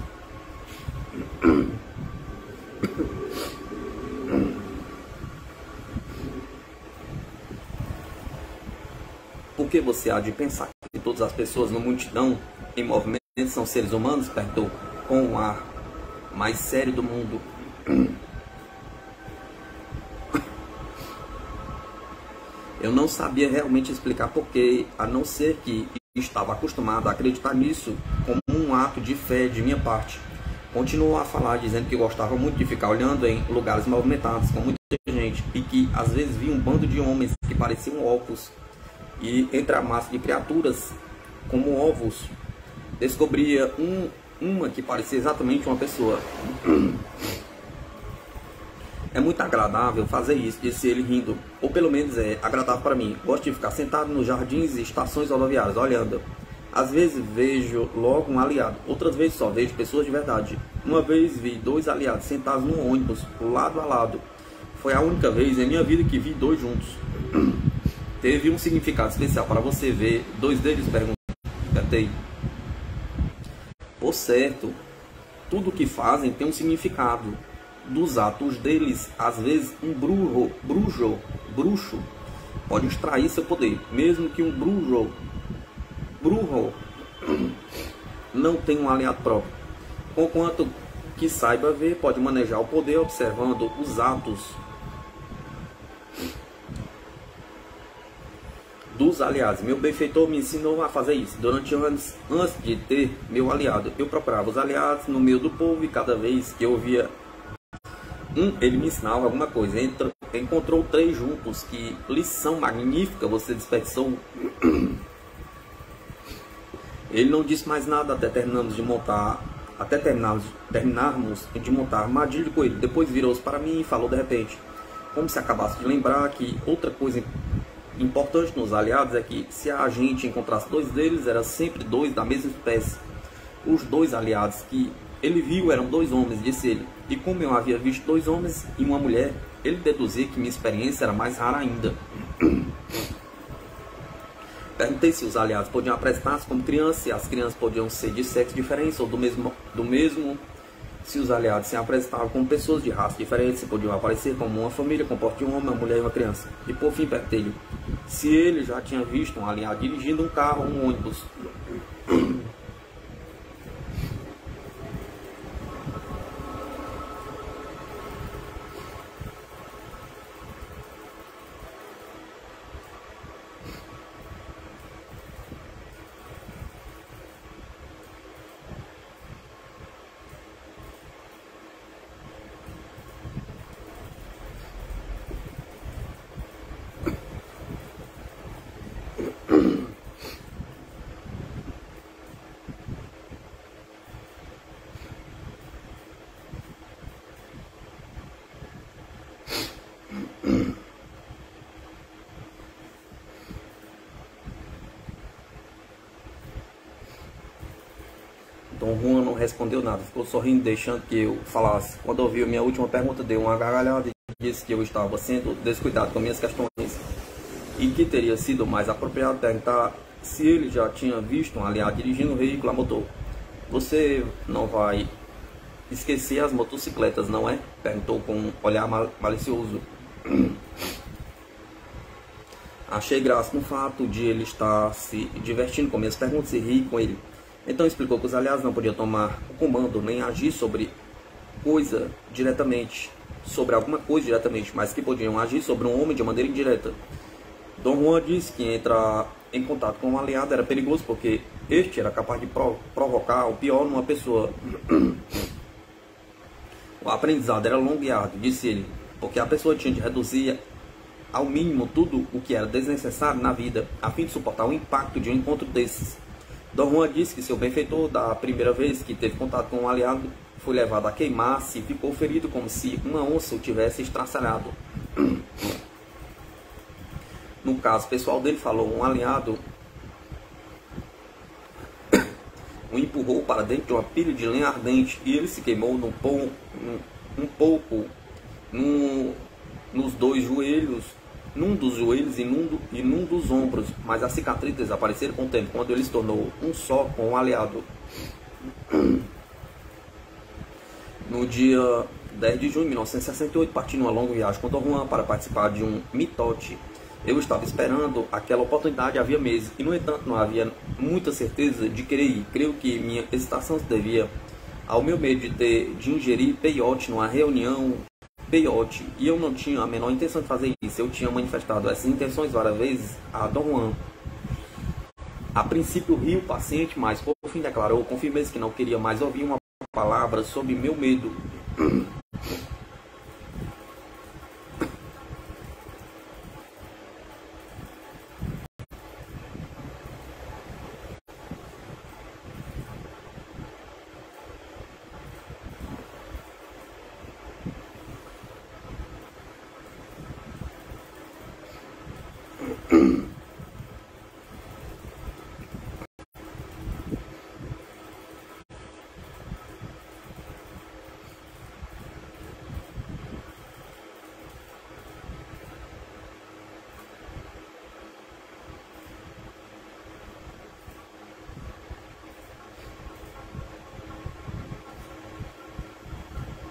Por que você há de pensar que todas as pessoas na multidão em movimento são seres humanos? Perguntou com um ar mais sério do mundo. Eu não sabia realmente explicar porquê, a não ser que estava acostumado a acreditar nisso como um ato de fé de minha parte. Continuou a falar, dizendo que gostava muito de ficar olhando em lugares movimentados com muita gente e que às vezes via um bando de homens que pareciam ovos, e entre a massa de criaturas como ovos descobria uma que parecia exatamente uma pessoa. É muito agradável fazer isso, disse ele rindo, ou pelo menos é agradável para mim. Gosto de ficar sentado nos jardins e estações rodoviárias olhando. Às vezes vejo logo um aliado, outras vezes só vejo pessoas de verdade. Uma vez vi dois aliados sentados num ônibus, lado a lado. Foi a única vez em minha vida que vi dois juntos. Teve um significado especial para você ver dois deles? Perguntei. Por certo, tudo o que fazem tem um significado. Dos atos deles, às vezes um bruxo pode extrair seu poder, mesmo que um bruxo não tenha um aliado próprio. Conquanto que saiba ver, pode manejar o poder observando os atos dos aliados. Meu benfeitor me ensinou a fazer isso. Durante anos, antes de ter meu aliado, eu procurava os aliados no meio do povo, e cada vez que eu via ele me ensinava alguma coisa. Encontrou três juntos. Que lição magnífica você desperdiçou. Ele não disse mais nada até terminarmos de montar a armadilha com ele. Depois virou-se para mim e falou de repente, como se acabasse de lembrar, que outra coisa importante nos aliados é que se a gente encontrasse dois deles, era sempre dois da mesma espécie. Os dois aliados que ele viu eram 2 homens, disse ele. E como eu havia visto 2 homens e uma mulher, ele deduzia que minha experiência era mais rara ainda. Perguntei se os aliados podiam apresentar-se como crianças, se as crianças podiam ser de sexo diferente ou do mesmo, se os aliados se apresentavam como pessoas de raça diferentes, se podiam aparecer como uma família composta de um homem, uma mulher e uma criança. E por fim perguntei-lhe se ele já tinha visto um aliado dirigindo um carro ou um ônibus. Dom Juan não respondeu nada, ficou sorrindo, deixando que eu falasse. Quando ouviu minha última pergunta, deu uma gargalhada e disse que eu estava sendo descuidado com minhas questões e que teria sido mais apropriado perguntar se ele já tinha visto um aliado dirigindo um veículo a motor. Você não vai esquecer as motocicletas, não é? Perguntou com um olhar malicioso. Achei graça no fato de ele estar se divertindo com minhas perguntas e rir com ele. Então explicou que os aliados não podiam tomar o comando nem agir sobre alguma coisa diretamente, mas que podiam agir sobre um homem de maneira indireta. Dom Juan disse que entrar em contato com um aliado era perigoso porque este era capaz de provocar o pior numa pessoa. O aprendizado era longo e árduo, disse ele, porque a pessoa tinha de reduzir ao mínimo tudo o que era desnecessário na vida, a fim de suportar o impacto de um encontro desses. Dom Juan disse que seu benfeitor, da primeira vez que teve contato com um aliado, foi levado a queimar-se e ficou ferido como se uma onça o tivesse estraçalhado. No caso pessoal dele, falou, um aliado o empurrou para dentro de uma pilha de lenha ardente e ele se queimou nos 2 joelhos, num dos joelhos e num dos ombros, mas as cicatrizes desapareceram com o tempo, quando ele se tornou um só com um aliado. No dia 10 de junho de 1968, parti numa longa viagem com Dom Juan para participar de um mitote. Eu estava esperando aquela oportunidade havia meses, e no entanto não havia muita certeza de querer ir. Creio que minha hesitação se devia ao meu medo de ingerir peiote numa reunião peiote, e eu não tinha a menor intenção de fazer isso. Eu tinha manifestado essas intenções várias vezes a Dom Juan. A princípio riu paciente, mas por fim declarou com firmeza que não queria mais ouvir uma palavra sobre meu medo.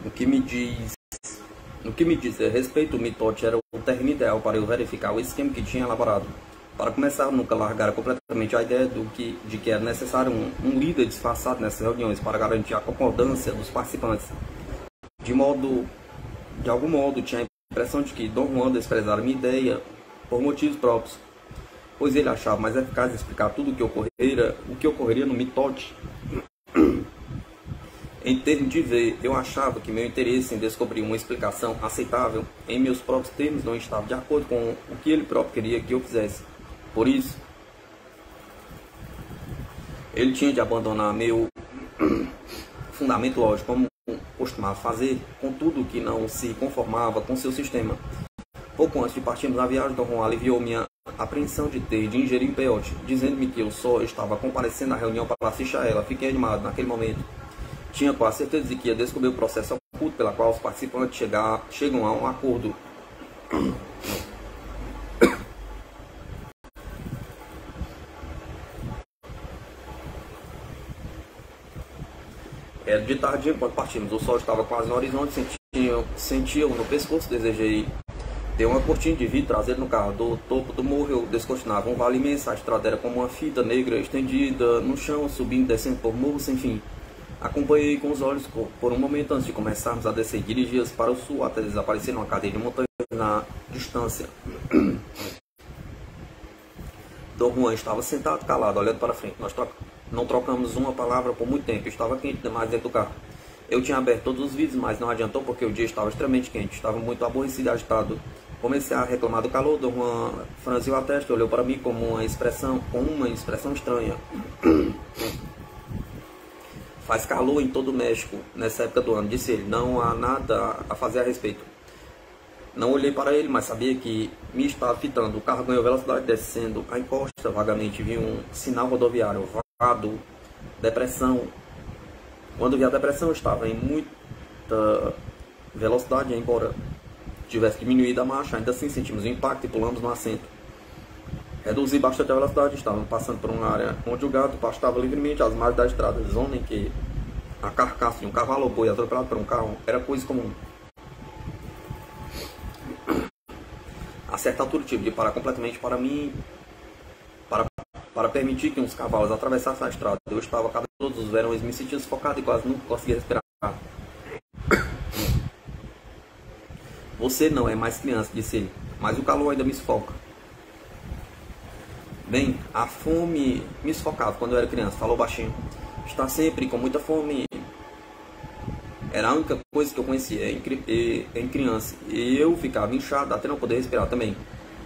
No que me diz respeito, o mitote era o terreno ideal para eu verificar o esquema que tinha elaborado. Para começar, nunca largara completamente a ideia de que era necessário um líder disfarçado nessas reuniões para garantir a concordância dos participantes. De algum modo, tinha a impressão de que Dom Juan desprezara minha ideia por motivos próprios, pois ele achava mais eficaz explicar tudo o que ocorreria no mitote. Em termos de ver, eu achava que meu interesse em descobrir uma explicação aceitável em meus próprios termos não estava de acordo com o que ele próprio queria que eu fizesse. Por isso, ele tinha de abandonar meu fundamento lógico, como costumava fazer, com tudo que não se conformava com seu sistema. Pouco antes de partirmos na viagem, Dom Juan aliviou minha apreensão de ingerir um peiote, dizendo-me que eu só estava comparecendo à reunião para assistir a ela. Fiquei animado naquele momento. Tinha quase certeza de que ia descobrir o processo oculto pela qual os participantes chegam a um acordo. Era de tarde quando partimos. O sol estava quase no horizonte, sentia no pescoço. Desejei ter uma cortina de vidro traseiro no carro. Do topo do morro eu descortinava um vale imenso. A estrada era como uma fita negra estendida no chão, subindo e descendo por morro sem fim. Acompanhei com os olhos por um momento antes de começarmos a descer. Dirigi-as para o sul até desaparecer numa cadeia de montanha na distância. Dom Juan estava sentado, calado, olhando para frente. Nós não trocamos uma palavra por muito tempo. Estava quente demais dentro do carro. Eu tinha aberto todos os vidros, mas não adiantou porque o dia estava extremamente quente. Estava muito aborrecido e agitado. Comecei a reclamar do calor. Dom Juan franziu a testa e olhou para mim com uma expressão estranha. Faz calor em todo o México nessa época do ano, disse ele. Não há nada a fazer a respeito. Não olhei para ele, mas sabia que me estava fitando. O carro ganhou velocidade descendo a encosta. Vagamente vi um sinal rodoviário. Vado, depressão. Quando vi a depressão, eu estava em muita velocidade, embora tivesse diminuído a marcha. Ainda assim sentimos o impacto e pulamos no assento. Reduzi bastante a velocidade. Estávamos passando por uma área onde o gado pastava livremente às margens da estrada. Zona em que a carcaça de um cavalo ou boi atropelado por um carro era coisa comum. A certa altura tive de parar completamente para permitir que uns cavalos atravessassem a estrada. Eu estava cada todos os verões me sentindo sufocado e quase nunca conseguia respirar. Você não é mais criança, disse ele, mas o calor ainda me sufoca. Bem, a fome me sufocava quando eu era criança, falou baixinho. Está sempre com muita fome. Era a única coisa que eu conhecia em criança. E eu ficava inchado até não poder respirar também.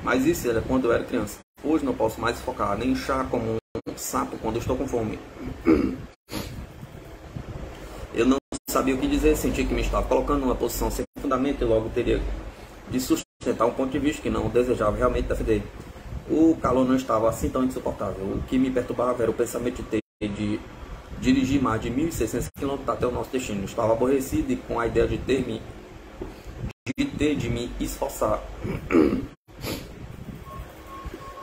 Mas isso era quando eu era criança. Hoje não posso mais focar, nem inchar como um sapo quando eu estou com fome. Eu não sabia o que dizer, senti que me estava colocando numa posição sem fundamento e logo teria de sustentar um ponto de vista que não desejava realmente defender. O calor não estava assim tão insuportável. O que me perturbava era o pensamento de ter de dirigir mais de 1.600 km até o nosso destino. Estava aborrecido e com a ideia de ter de me esforçar.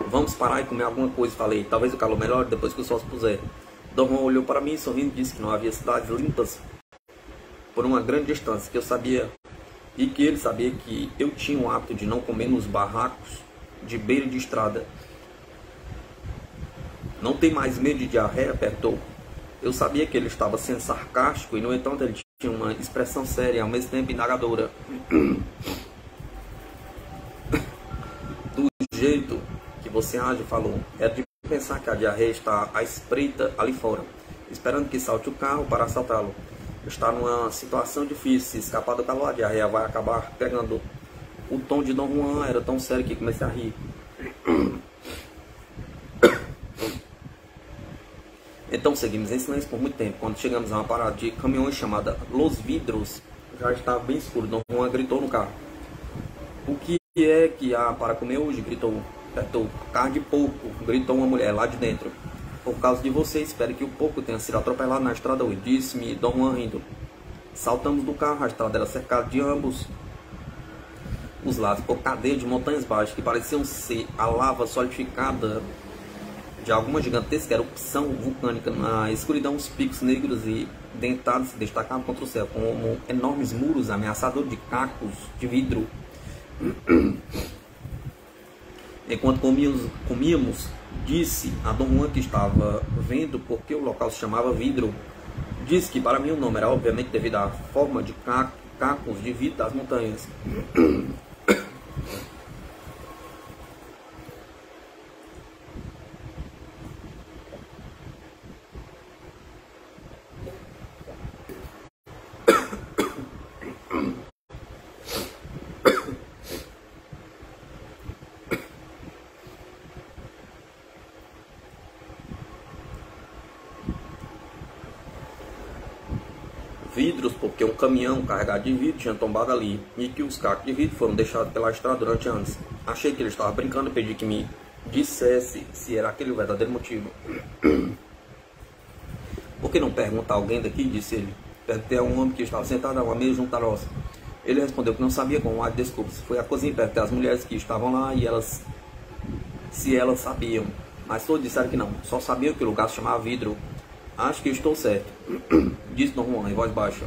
Vamos parar e comer alguma coisa, falei. Talvez o calor melhore depois que o sol se puser. Dom Juan olhou para mim sorrindo e disse que não havia cidades limpas por uma grande distância, que eu sabia e que ele sabia que eu tinha o hábito de não comer nos barracos de beira de estrada. Não tem mais medo de diarreia? Perguntou. Eu sabia que ele estava sendo sarcástico e, no entanto, ele tinha uma expressão séria e, ao mesmo tempo, indagadora. Do jeito que você age, falou, é de pensar que a diarreia está à espreita ali fora, esperando que salte o carro para assaltá-lo. Está numa situação difícil. Se escapar do calor, a diarreia vai acabar pegando. O tom de Dom Juan era tão sério que comecei a rir. Então seguimos em silêncio por muito tempo. Quando chegamos a uma parada de caminhões chamada Los Vidros, já estava bem escuro. Dom Juan gritou no carro. O que é que há para comer hoje? Gritou. Carne de porco, gritou uma mulher lá de dentro. Por causa de você, espero que o porco tenha sido atropelado na estrada hoje, disse-me Dom Juan rindo. Saltamos do carro, a estrada era cercada de ambos os lados por cadeias de montanhas baixas que pareciam ser a lava solidificada de alguma gigantesca erupção vulcânica. Na escuridão, os picos negros e dentados se destacavam contra o céu, como enormes muros ameaçadores de cacos de vidro. Enquanto comíamos, disse a Dom Juan que estava vendo porque o local se chamava Vidro. Disse que para mim o nome era obviamente devido à forma de cacos de vidro das montanhas. Vidros, porque um caminhão carregado de vidro tinha tombado ali e que os cacos de vidro foram deixados pela estrada durante anos. Achei que ele estava brincando e pedi que me dissesse se era aquele o verdadeiro motivo. Por que não perguntar a alguém daqui? Disse ele. Perguntei a um homem que estava sentado a uma mesa junto à nossa. Ele respondeu que não sabia como a desculpa. Foi à cozinha, perguntei às mulheres que estavam lá e se elas sabiam. Mas todos disseram que não, só sabiam que o lugar se chamava Vidro. Acho que estou certo, disse Dom Juan em voz baixa.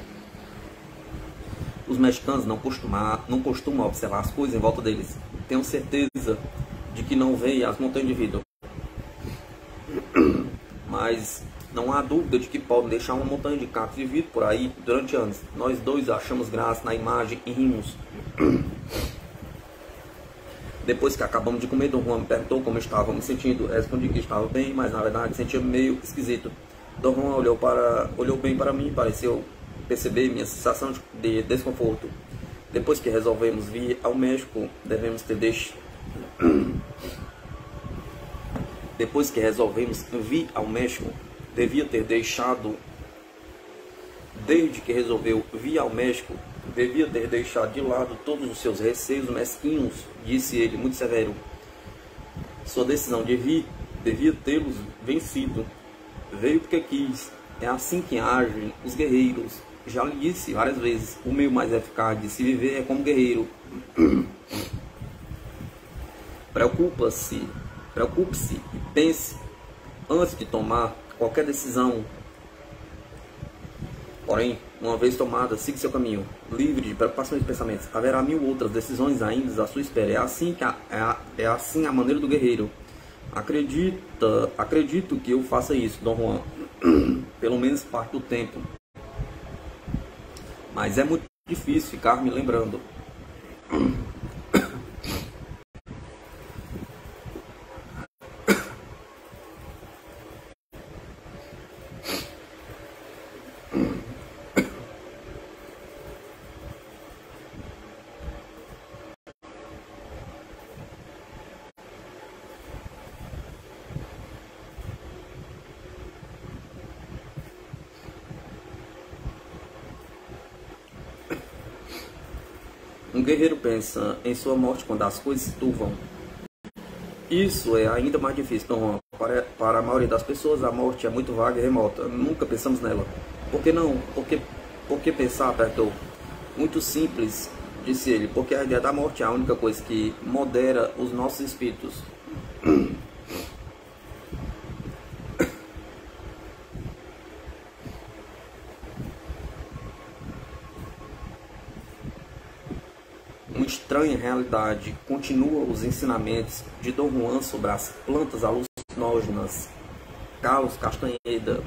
Os mexicanos não costumam observar as coisas em volta deles. Tenho certeza de que não veem as montanhas de vidro. Mas não há dúvida de que podem deixar uma montanha de cacos de vidro por aí durante anos. Nós dois achamos graça na imagem e rimos. Depois que acabamos de comer, Dom Juan me perguntou como estava me sentindo. Respondi que estava bem, mas na verdade sentia meio esquisito. Dom Juan olhou bem para mim, pareceu perceber minha sensação de desconforto. Depois que resolvemos vir ao México, devia ter deixado. Desde que resolveu vir ao México, devia ter deixado de lado todos os seus receios mesquinhos, disse ele, muito severo. Sua decisão de vir devia tê-los vencido. Veio porque quis. É assim que agem os guerreiros. Já lhe disse várias vezes, o meio mais eficaz de se viver é como guerreiro. Preocupe-se e pense antes de tomar qualquer decisão. Porém, uma vez tomada, siga seu caminho, livre de preocupações e pensamentos. Haverá 1000 outras decisões ainda à sua espera. É assim a maneira do guerreiro. Acredito que eu faça isso, Dom Juan. Pelo menos parte do tempo. Mas é muito difícil ficar me lembrando. Um guerreiro pensa em sua morte quando as coisas se turvam. Isso é ainda mais difícil, Dom Juan. Para a maioria das pessoas, a morte é muito vaga e remota. Nunca pensamos nela. Por que não? Por que pensar? Apertou. Muito simples, disse ele. Porque a ideia da morte é a única coisa que modera os nossos espíritos. Uma estranha realidade continua os ensinamentos de Dom Juan sobre as plantas alucinógenas, Carlos Castaneda,